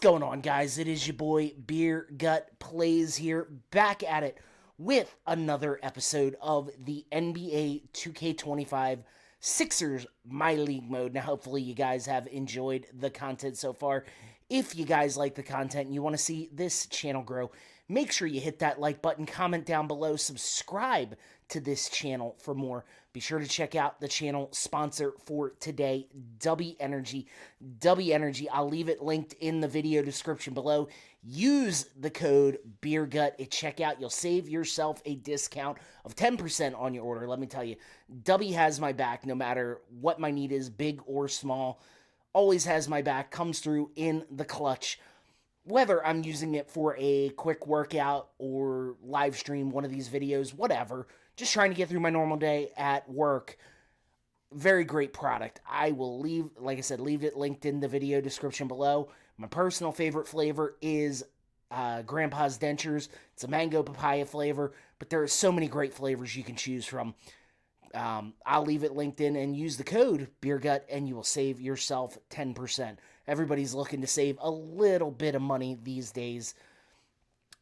going on, guys? It is your boy Beer Gut Plays here, back at it with another episode of the NBA 2K25 Sixers My League Mode. Now, hopefully, you guys have enjoyed the content so far. If you guys like the content and you want to see this channel grow, make sure you hit that like button, comment down below, subscribe to this channel for more. Be sure to check out the channel sponsor for today, Dubby Energy. Dubby Energy, I'll leave it linked in the video description below. Use the code BeerGut at checkout. You'll save yourself a discount of 10% on your order. Let me tell you, Dubby has my back no matter what my need is, big or small. Always has my back, comes through in the clutch. Whether I'm using it for a quick workout or live stream one of these videos, whatever, just trying to get through my normal day at work. Very great product. I will leave, like I said, leave it linked in the video description below. My personal favorite flavor is Grandpa's Dentures. It's a mango papaya flavor, but there are so many great flavors you can choose from. I'll leave it linked in and use the code BeerGut and you will save yourself 10%. Everybody's looking to save a little bit of money these days.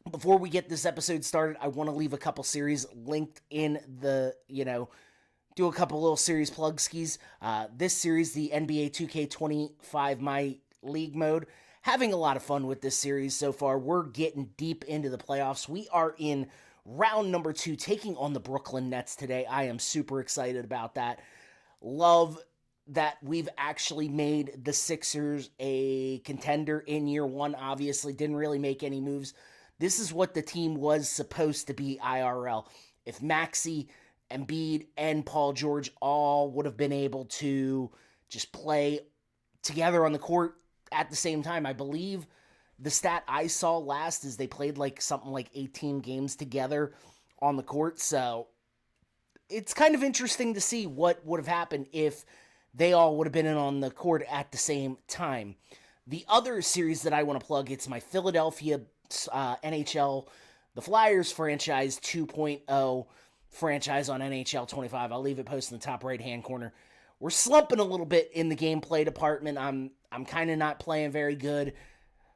Before we get this episode started, I want to leave a couple series linked in the, do a couple little series plug skis. This series, the NBA 2K25 My League Mode, having a lot of fun with this series so far. We're getting deep into the playoffs. We are in round number 2, taking on the Brooklyn Nets today. I am super excited about that. Love that we've actually made the Sixers a contender in year 1. Obviously, didn't really make any moves. This is what the team was supposed to be IRL. If Maxey, Embiid, and Paul George all would have been able to just play together on the court at the same time. I believe the stat I saw last is they played something like 18 games together on the court. So it's kind of interesting to see what would have happened if they all would have been in on the court at the same time. The other series that I want to plug, it's my Philadelphia NHL, the Flyers franchise 2.0 franchise on NHL 25. I'll leave it posted in the top right-hand corner. We're slumping a little bit in the gameplay department. I'm kind of not playing very good.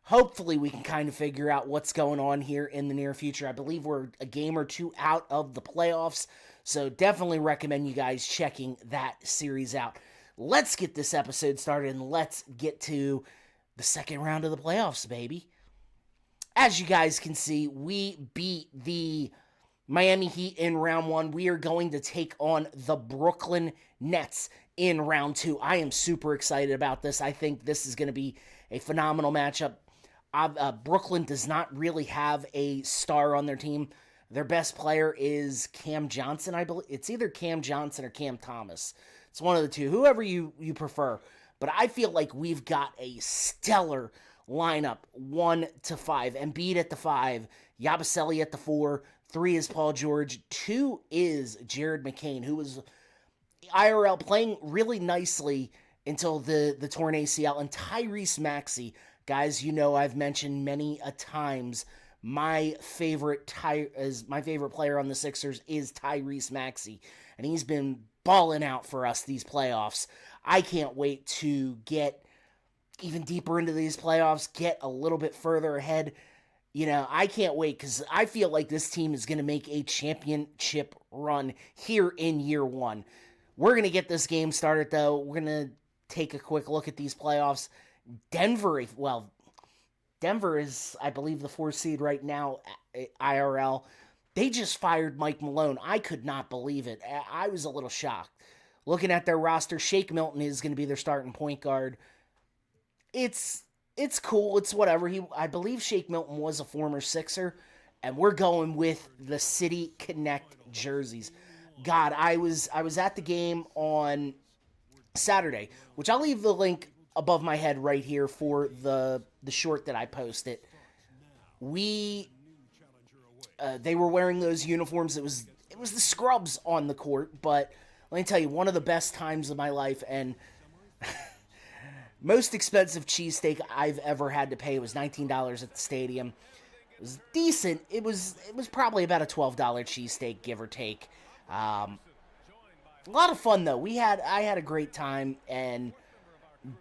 Hopefully we can kind of figure out what's going on here in the near future. I believe we're a game or two out of the playoffs, so definitely recommend you guys checking that series out. Let's get this episode started and let's get to the second round of the playoffs, baby. As you guys can see, we beat the Miami Heat in round 1. We are going to take on the Brooklyn Nets in round 2. I am super excited about this. I think this is going to be a phenomenal matchup. Brooklyn does not really have a star on their team. Their best player is Cam Johnson, I believe. It's either Cam Johnson or Cam Thomas. It's one of the two, whoever you prefer. But I feel like we've got a stellar lineup, 1 to 5. Embiid at the 5, Yabusele at the 4, 3 is Paul George, 2 is Jared McCain, who was IRL playing really nicely until the torn ACL, and Tyrese Maxey. Guys, I've mentioned many a times my favorite player on the Sixers is Tyrese Maxey, and he's been balling out for us these playoffs. I can't wait to get even deeper into these playoffs, get a little bit further ahead. I can't wait because I feel like this team is going to make a championship run here in year 1. We're going to get this game started, though. We're going to take a quick look at these playoffs. Denver is, I believe, the 4th seed right now at IRL. They just fired Mike Malone. I could not believe it. I was a little shocked. Looking at their roster, Shake Milton is going to be their starting point guard. It's cool. It's whatever. I believe Shake Milton was a former Sixer, and we're going with the City Connect jerseys. God, I was at the game on Saturday, which I'll leave the link above my head right here for the short that I posted. They were wearing those uniforms. It was the scrubs on the court, but let me tell you, one of the best times of my life, and most expensive cheesesteak I've ever had to pay was $19 at the stadium. It was decent. It was probably about a $12 cheesesteak, give or take. A lot of fun though. I had a great time, and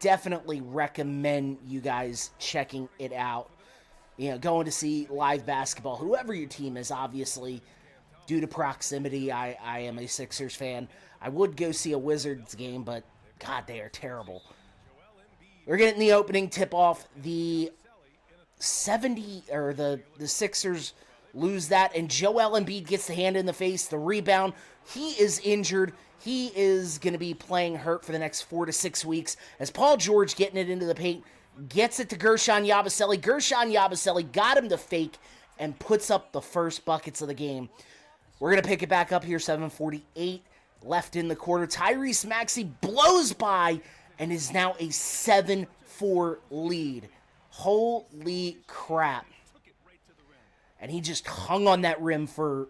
definitely recommend you guys checking it out. You know, going to see live basketball, whoever your team is, obviously, due to proximity, I am a Sixers fan. I would go see a Wizards game, but God, they are terrible. We're getting the opening tip-off. The 70, or the Sixers lose that, and Joel Embiid gets the hand in the face, the rebound. He is injured. He is going to be playing hurt for the next 4 to 6 weeks, as Paul George getting it into the paint, gets it to Gershon Yabusele. Gershon Yabusele got him to fake and puts up the first buckets of the game. We're going to pick it back up here, 7:48 left in the quarter. Tyrese Maxey blows by and is now a 7-4 lead. Holy crap. And he just hung on that rim for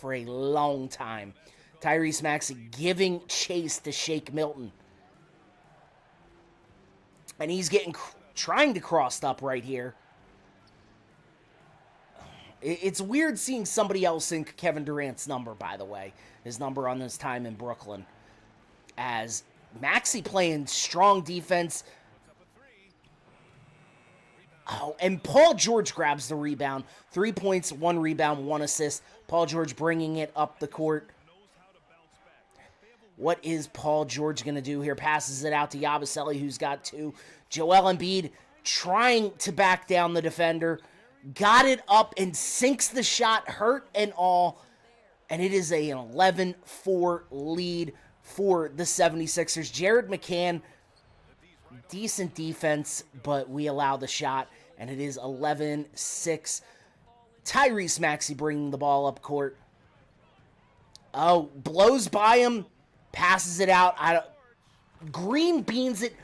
a long time. Tyrese Maxey giving chase to Shake Milton. And he's trying to cross up right here. It's weird seeing somebody else in Kevin Durant's number, by the way. His number on this time in Brooklyn. As Maxey playing strong defense. Oh, and Paul George grabs the rebound. 3 points, 1 rebound, 1 assist. Paul George bringing it up the court. What is Paul George going to do here? Passes it out to Yabusele, who's got 2. Joel Embiid trying to back down the defender. Got it up and sinks the shot, hurt and all. And it is an 11-4 lead for the 76ers. Jared McCann, decent defense, but we allow the shot. And it is 11-6. Tyrese Maxey bringing the ball up court. Oh, blows by him. Passes it out. Green beans it.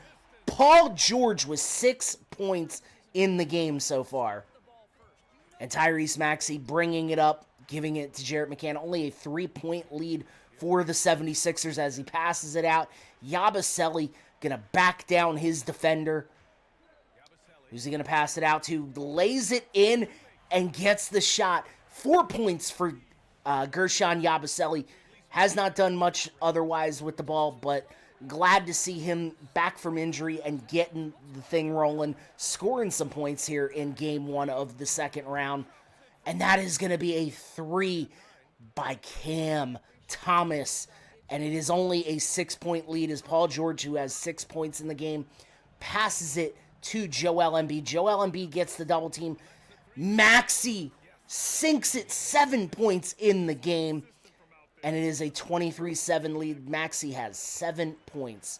Paul George with 6 points in the game so far. And Tyrese Maxey bringing it up, giving it to Jared McCann. Only a 3-point lead for the 76ers as he passes it out. Yabusele going to back down his defender. Who's he going to pass it out to? Lays it in and gets the shot. 4 points for Gershon Yabusele. Has not done much otherwise with the ball, but glad to see him back from injury and getting the thing rolling, scoring some points here in game 1 of the second round. And that is going to be a 3 by Cam Thomas. And it is only a 6-point lead as Paul George, who has 6 points in the game, passes it to Joel Embiid. Joel Embiid gets the double team. Maxey sinks it, 7 points in the game. And it is a 23-7 lead. Maxey has 7 points.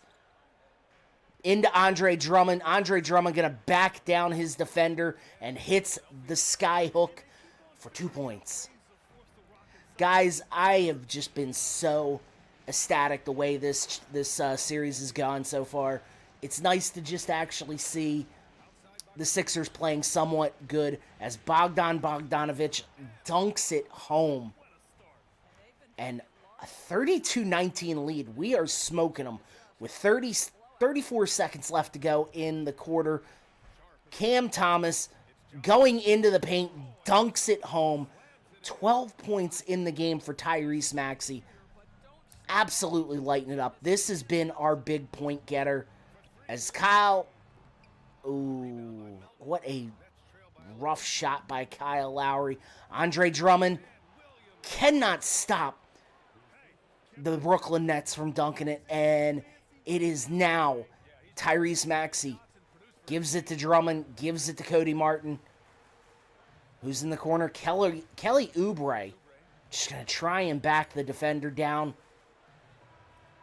Into Andre Drummond. Andre Drummond going to back down his defender and hits the sky hook for 2 points. Guys, I have just been so ecstatic the way this series has gone so far. It's nice to just actually see the Sixers playing somewhat good as Bogdan Bogdanović dunks it home. And a 32-19 lead. We are smoking them with 34 seconds left to go in the quarter. Cam Thomas going into the paint, dunks it home. 12 points in the game for Tyrese Maxey. Absolutely lighting it up. This has been our big point getter. As Kyle... Ooh, what a rough shot by Kyle Lowry. Andre Drummond cannot stop the Brooklyn Nets from dunking it, and it is now Tyrese Maxey. Gives it to Drummond, gives it to Cody Martin. Who's in the corner? Kelly Oubre. Just going to try and back the defender down.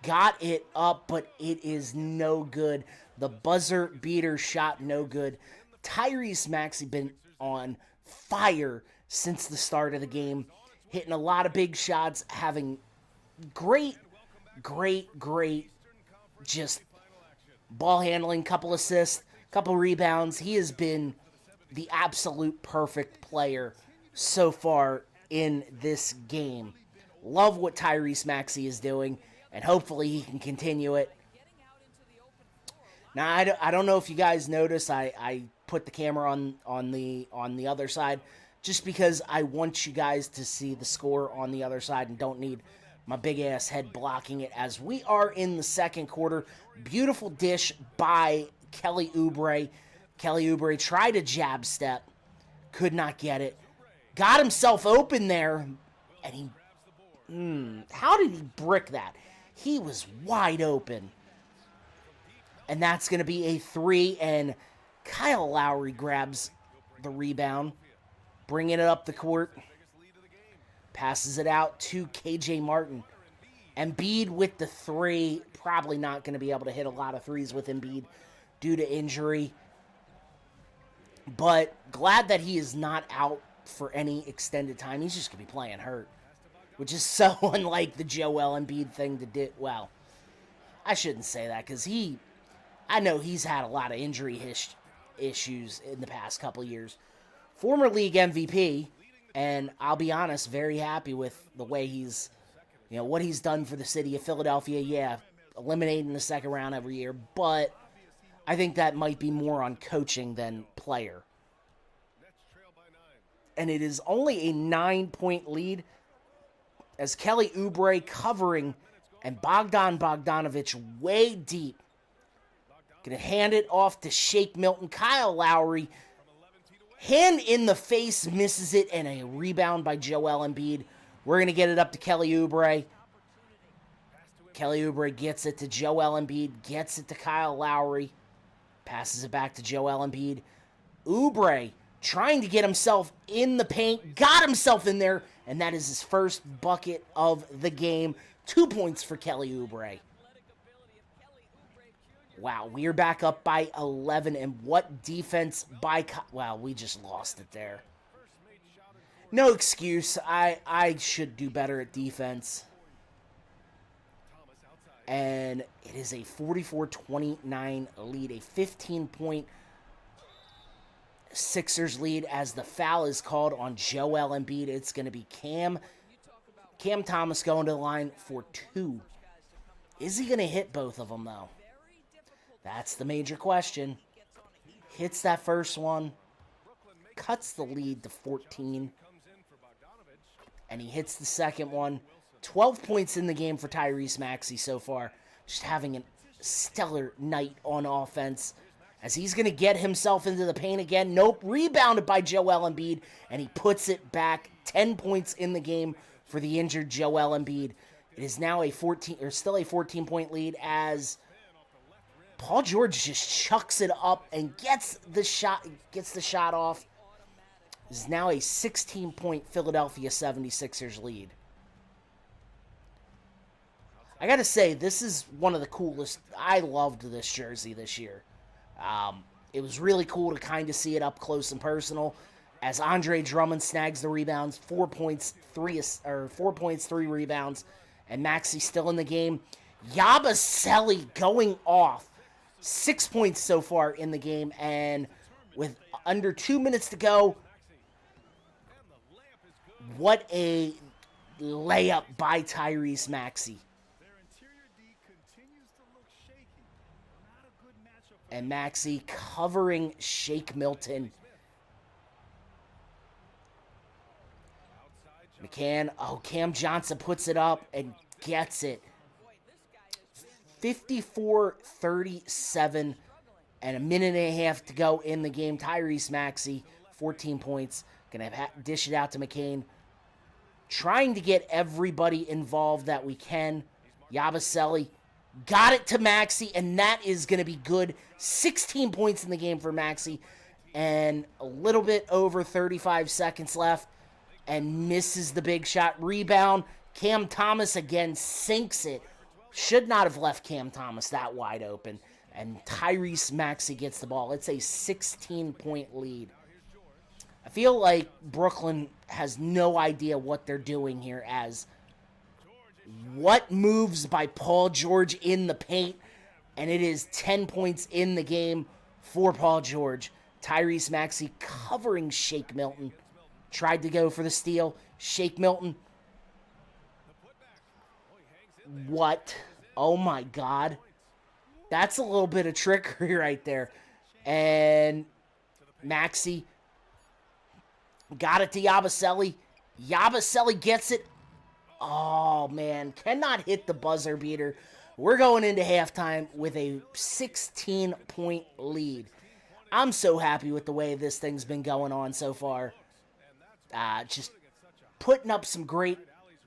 Got it up, but it is no good. The buzzer beater shot no good. Tyrese Maxey been on fire since the start of the game. Hitting a lot of big shots, having great just ball handling, couple assists, couple rebounds. He has been the absolute perfect player so far in this game. Love what Tyrese Maxey is doing, and hopefully he can continue it. Now, I don't know if you guys notice, I put the camera on the other side just because I want you guys to see the score on the other side and don't need my big-ass head blocking it as we are in the second quarter. Beautiful dish by Kelly Oubre. Kelly Oubre tried a jab step. Could not get it. Got himself open there. And he... how did he brick that? He was wide open. And that's going to be a 3. And Kyle Lowry grabs the rebound. Bringing it up the court. Passes it out to KJ Martin. Embiid with the 3. Probably not going to be able to hit a lot of threes with Embiid due to injury. But glad that he is not out for any extended time. He's just going to be playing hurt. Which is so unlike the Joel Embiid thing to do. Well, I shouldn't say that because I know he's had a lot of injury issues in the past couple of years. Former league MVP. And I'll be honest, very happy with the way he's, what he's done for the city of Philadelphia. Yeah, eliminating the second round every year. But I think that might be more on coaching than player. And it is only a 9-point lead as Kelly Oubre covering and Bogdan Bogdanovic way deep. Going to hand it off to Shake Milton. Kyle Lowry. Hand in the face, misses it, and a rebound by Joel Embiid. We're going to get it up to Kelly Oubre. Kelly Oubre gets it to Joel Embiid, gets it to Kyle Lowry, passes it back to Joel Embiid. Oubre trying to get himself in the paint, got himself in there, and that is his first bucket of the game. 2 points for Kelly Oubre. Wow, we are back up by 11, and what defense by... Wow, we just lost it there. No excuse. I should do better at defense. And it is a 44-29 lead, a 15-point Sixers lead as the foul is called on Joel Embiid. It's going to be Cam Thomas going to the line for 2. Is he going to hit both of them, though? That's the major question. Hits that first one. Cuts the lead to 14. And he hits the second one. 12 points in the game for Tyrese Maxey so far. Just having a stellar night on offense. As he's going to get himself into the paint again. Nope. Rebounded by Joel Embiid. And he puts it back. 10 points in the game for the injured Joel Embiid. It is now still a 14-point lead as Paul George just chucks it up and gets the shot off. This is now a 16-point Philadelphia 76ers lead. I gotta say, this is one of the coolest. I loved this jersey this year. It was really cool to kind of see it up close and personal as Andre Drummond snags the rebounds, 4 points, 3 rebounds, and Maxey still in the game. Yabusele going off. 6 points so far in the game, and with under 2 minutes to go, what a layup by Tyrese Maxey. And Maxey covering Shake Milton. Cam Johnson puts it up and gets it. 54-37 and a minute and a half to go in the game. Tyrese Maxey, 14 points. Going to dish it out to McCain. Trying to get everybody involved that we can. Yabusele got it to Maxey, and that is going to be good. 16 points in the game for Maxey. And a little bit over 35 seconds left. And misses the big shot. Rebound. Cam Thomas again sinks it. Should not have left Cam Thomas that wide open. And Tyrese Maxey gets the ball. It's a 16-point lead. I feel like Brooklyn has no idea what they're doing here as what moves by Paul George in the paint. And it is 10 points in the game for Paul George. Tyrese Maxey covering Shake Milton. Tried to go for the steal. Shake Milton. What? Oh my God. That's a little bit of trickery right there. And Maxey got it to Yabusele. Yabusele gets it. Oh, man. Cannot hit the buzzer beater. We're going into halftime with a 16-point lead. I'm so happy with the way this thing's been going on so far. Just putting up some great,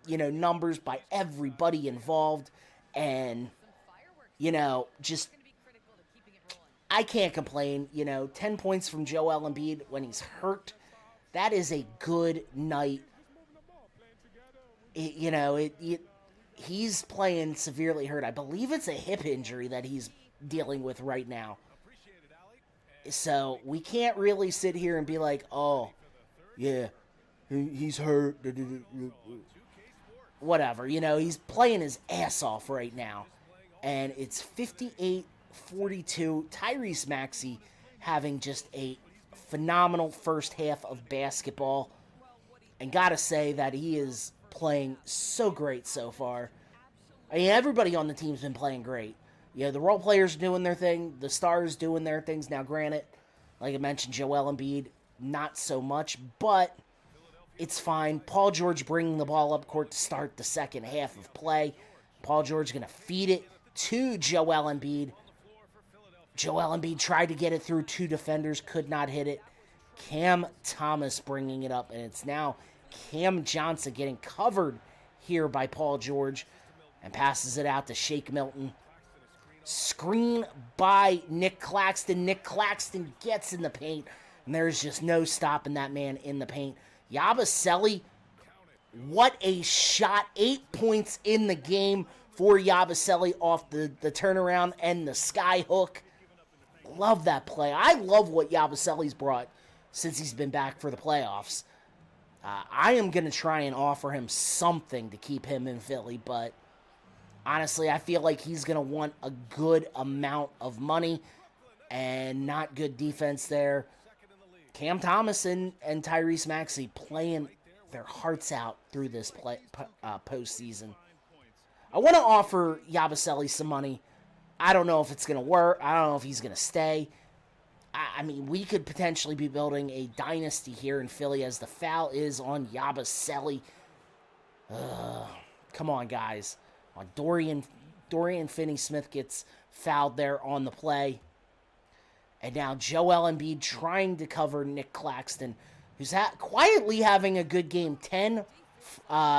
numbers by everybody involved. And, just I can't complain. 10 points from Joel Embiid when he's hurt. That is a good night. He's playing severely hurt. I believe it's a hip injury that he's dealing with right now. So we can't really sit here and be like, oh, yeah, he's hurt. Whatever. He's playing his ass off right now. And it's 58-42. Tyrese Maxey having just a phenomenal first half of basketball. And gotta say that he is playing so great so far. I mean, everybody on the team's been playing great. The role players doing their thing, the stars doing their things. Now, granted, like I mentioned, Joel Embiid, not so much, but it's fine. Paul George bringing the ball up court to start the second half of play. Paul George going to feed it to Joel Embiid. Joel Embiid tried to get it through two defenders, could not hit it. Cam Thomas bringing it up, and it's now Cam Johnson getting covered here by Paul George and passes it out to Shake Milton. Screen by Nick Claxton. Nick Claxton gets in the paint, and there's just no stopping that man in the paint. Yabusele, what a shot. 8 points in the game for Yabusele off the turnaround and the sky hook. Love that play. I love what Yabusele's brought since he's been back for the playoffs. I am going to try and offer him something to keep him in Philly, but honestly, I feel like he's going to want a good amount of money and not good defense there. Cam Thomas and Tyrese Maxey playing their hearts out through this postseason. I want to offer Yabusele some money. I don't know if it's going to work. I don't know if he's going to stay. I mean, we could potentially be building a dynasty here in Philly as the foul is on Yabusele. Come on, guys. Dorian Finney-Smith gets fouled there on the play. And now Joel Embiid trying to cover Nick Claxton, who's quietly having a good game. 10,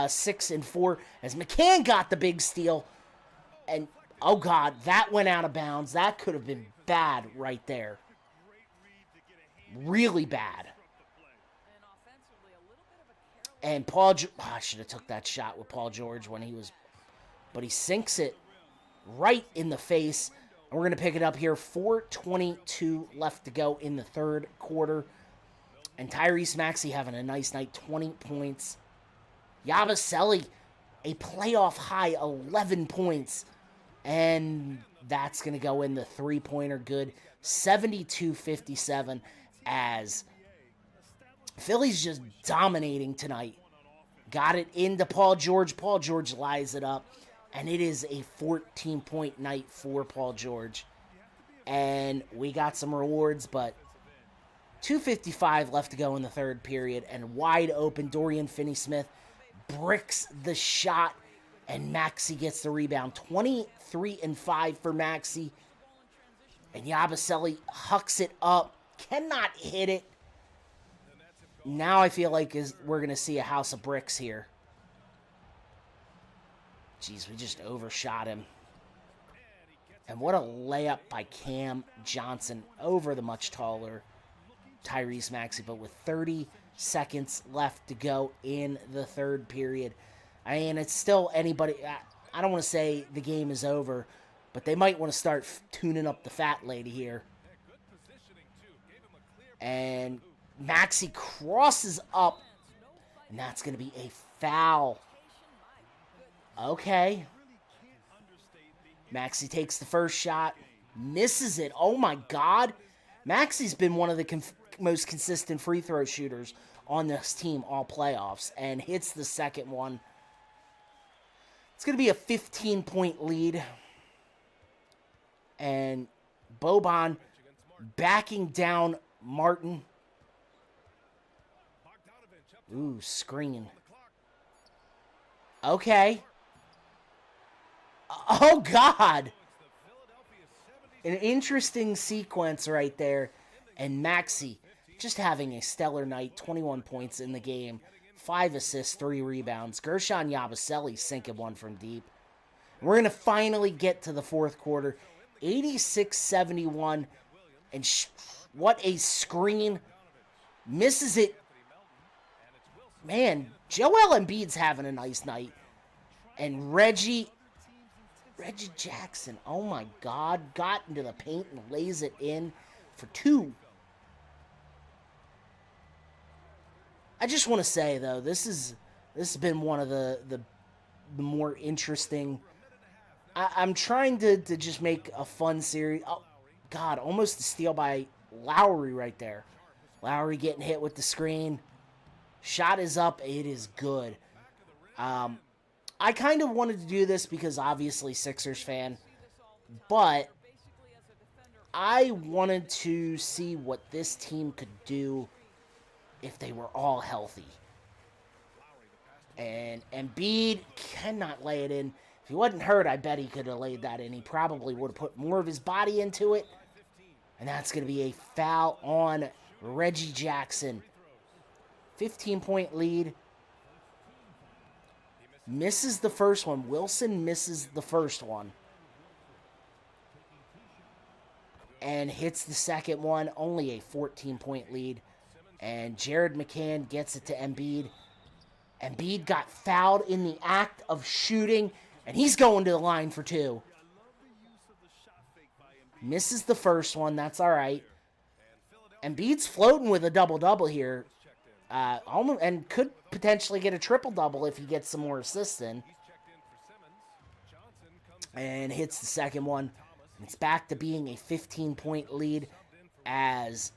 6, and 4 as McCann got the big steal. And, oh, God, that went out of bounds. That could have been bad right there. Really bad. And I should have took that shot with Paul George when he was... But he sinks it right in the face. And we're going to pick it up here. 4:22 left to go in the third quarter. And Tyrese Maxey having a nice night. 20 points. Yabusele, a playoff high 11 points. And that's going to go in the three-pointer good. 72-57 as Philly's just dominating tonight. Got it into Paul George. Paul George lies it up. And it is a 14-point night for Paul George. And we got some rewards, but 2:55 left to go in the third period. And wide open, Dorian Finney-Smith bricks the shot. And Maxey gets the rebound. 23-5 for Maxey. And Yabusele hucks it up. Cannot hit it. Now I feel like we're going to see a house of bricks here. Jeez, we just overshot him. And what a layup by Cam Johnson over the much taller Tyrese Maxey. But with 30 seconds left to go in the third period. I mean, it's still anybody... I don't want to say the game is over, but they might want to start tuning up the fat lady here. And Maxey crosses up. And that's going to be a foul. Okay. Maxey takes the first shot. Misses it. Oh, my God. Maxey's been one of the most consistent free throw shooters on this team all playoffs. And hits the second one. It's going to be a 15-point lead. And Boban backing down Martin. Ooh, screen. Okay. Oh, God. An interesting sequence right there. And Maxey just having a stellar night. 21 points in the game. 5 assists, 3 rebounds. Gershon Yabusele sinking one from deep. We're going to finally get to the fourth quarter. 86-71. And what a screen. Misses it. Man, Joel Embiid's having a nice night. And Reggie Jackson, oh my God, got into the paint and lays it in for 2. I just want to say, though, this has been one of the more interesting. I'm trying to just make a fun series. Oh, God, almost a steal by Lowry right there. Lowry getting hit with the screen. Shot is up. It is good. I kind of wanted to do this because obviously Sixers fan, but I wanted to see what this team could do if they were all healthy. And Embiid cannot lay it in. If he wasn't hurt, I bet he could have laid that in. He probably would have put more of his body into it. And that's going to be a foul on Reggie Jackson. 15-point lead. Misses the first one. Wilson misses the first one. And hits the second one. Only a 14-point lead. And Jared McCann gets it to Embiid. Embiid got fouled in the act of shooting. And he's going to the line for 2. Misses the first one. That's all right. Embiid's floating with a double-double here. And could potentially get a triple-double if he gets some more assists in. And hits the second one. It's back to being a 15-point lead as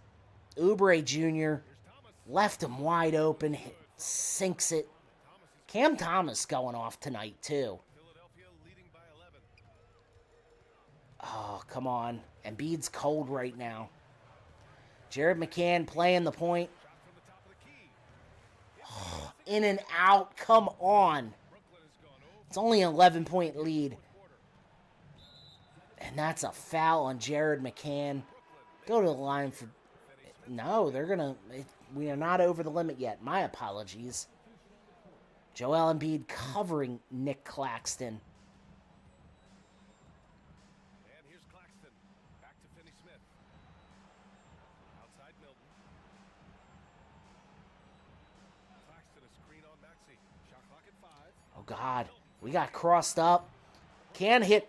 Oubre Jr. left him wide open, sinks it. Cam Thomas going off tonight, too. Oh, come on. Embiid's cold right now. Jared McCann playing the point. In and out. Come on. It's only an 11-point lead. And that's a foul on Jared McCann. Go to the line for... No, they're going to... We are not over the limit yet. My apologies. Joel Embiid covering Nick Claxton. And here's Claxton. Back to Finney-Smith. Outside Milton. Claxton, a screen on Maxey. Shot clock at 5. Oh, God. We got crossed up. Can hit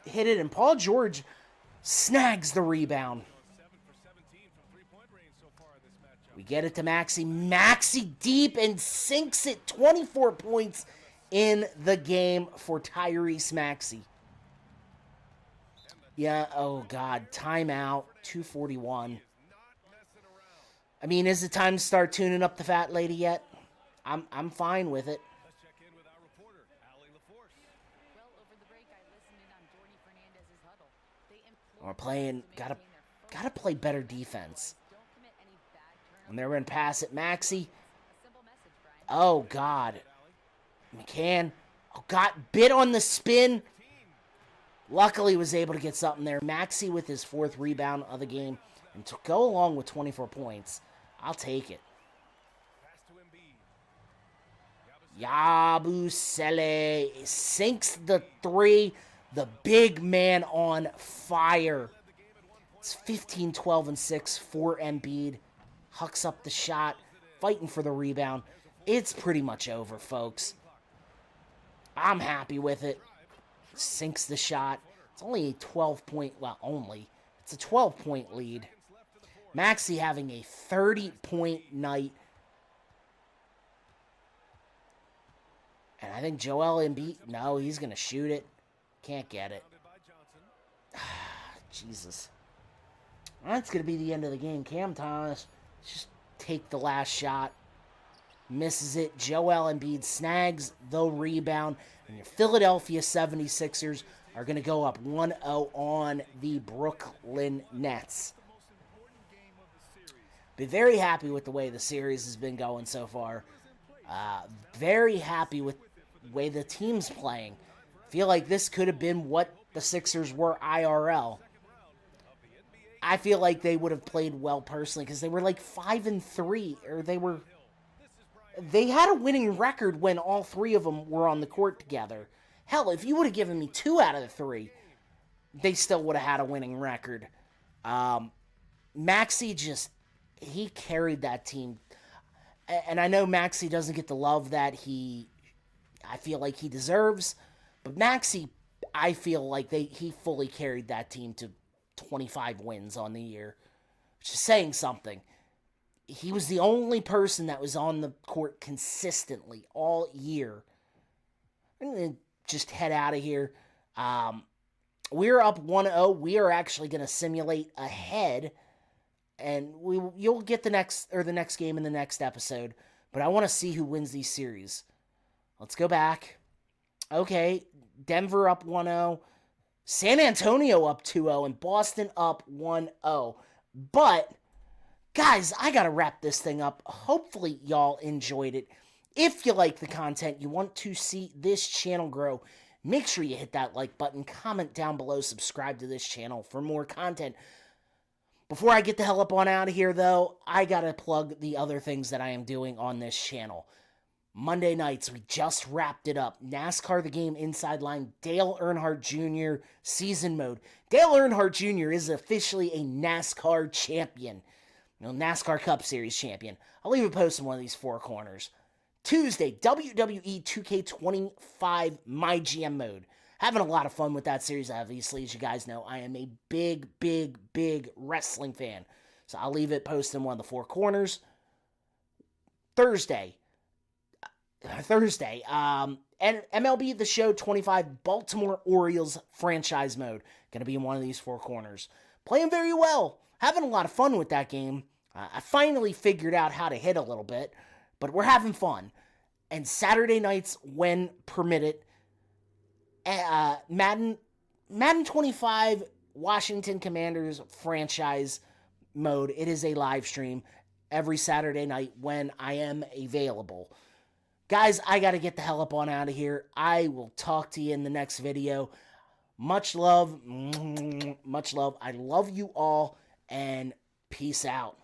it, and Paul George snags the rebound. 7 for 17 from three-point range so far in this matchup. We get it to Maxey. Maxey deep and sinks it. 24 points in the game for Tyrese Maxey. Yeah, oh, God. Timeout. 2:41. I mean, is it time to start tuning up the fat lady yet? I'm fine with it. Let's check in with our reporter, Allie LaForce. Well, over the break, I listened in on Jordy Fernandez's huddle. They implored We're playing, gotta play better defense. don't commit any bad turnovers. And they're going to pass it. Maxey. A simple message, Brian. Oh, God. McCann. Oh, got bit on the spin. Luckily was able to get something there. Maxey with his 4th rebound of the game. And to go along with 24 points, I'll take it. Pass to Embiid. Yabusele sinks the 3. The big man on fire. It's 15, 12, and 6 for Embiid. Hucks up the shot. Fighting for the rebound. It's pretty much over, folks. I'm happy with it. Sinks the shot. It's only a 12-point... Well, only. It's a 12-point lead. Maxey having a 30-point night. And I think Joel Embiid... No, he's going to shoot it. Can't get it. Jesus. That's going to be the end of the game. Cam Thomas just take the last shot. Misses it. Joel Embiid snags the rebound. And your Philadelphia 76ers are going to go up 1-0 on the Brooklyn Nets. Be very happy with the way the series has been going so far. Very happy with way the team's playing. I feel like this could have been what the Sixers were IRL. I feel like they would have played well personally because they were like 5-3, or they had a winning record when all three of them were on the court together. Hell, if you would have given me 2 out of the 3, they still would have had a winning record. Maxey he carried that team. And I know Maxey doesn't get the love that I feel like he deserves. But Maxey, I feel like he fully carried that team to 25 wins on the year. Which is saying something. He was the only person that was on the court consistently all year. I'm going to just head out of here. We're up 1-0. We are actually going to simulate ahead. And you'll get the next game in the next episode. But I want to see who wins these series. Let's go back. Okay, Denver up 1-0. San Antonio up 2-0. And Boston up 1-0. But, guys, I got to wrap this thing up. Hopefully y'all enjoyed it. If you like the content, you want to see this channel grow, make sure you hit that like button, comment down below, subscribe to this channel for more content. Before I get the hell up on out of here, though, I gotta plug the other things that I am doing on this channel. Monday nights, we just wrapped it up. NASCAR The Game Inside Line, Dale Earnhardt Jr. Season Mode. Dale Earnhardt Jr. is officially a NASCAR champion. NASCAR Cup Series champion. I'll leave a post in one of these 4 corners. Tuesday, WWE 2K25 MyGM Mode. Having a lot of fun with that series, obviously. As you guys know, I am a big, big, big wrestling fan. So I'll leave it posted in one of the 4 corners. Thursday, and MLB The Show 25 Baltimore Orioles franchise mode. Going to be in one of these 4 corners. Playing very well. Having a lot of fun with that game. I finally figured out how to hit a little bit, but we're having fun. And Saturday nights, when permitted, Madden 25 Washington Commanders franchise mode. It is a live stream every Saturday night when I am available. Guys, I got to get the hell up on out of here. I will talk to you in the next video. Much love. Much love. I love you all, and peace out.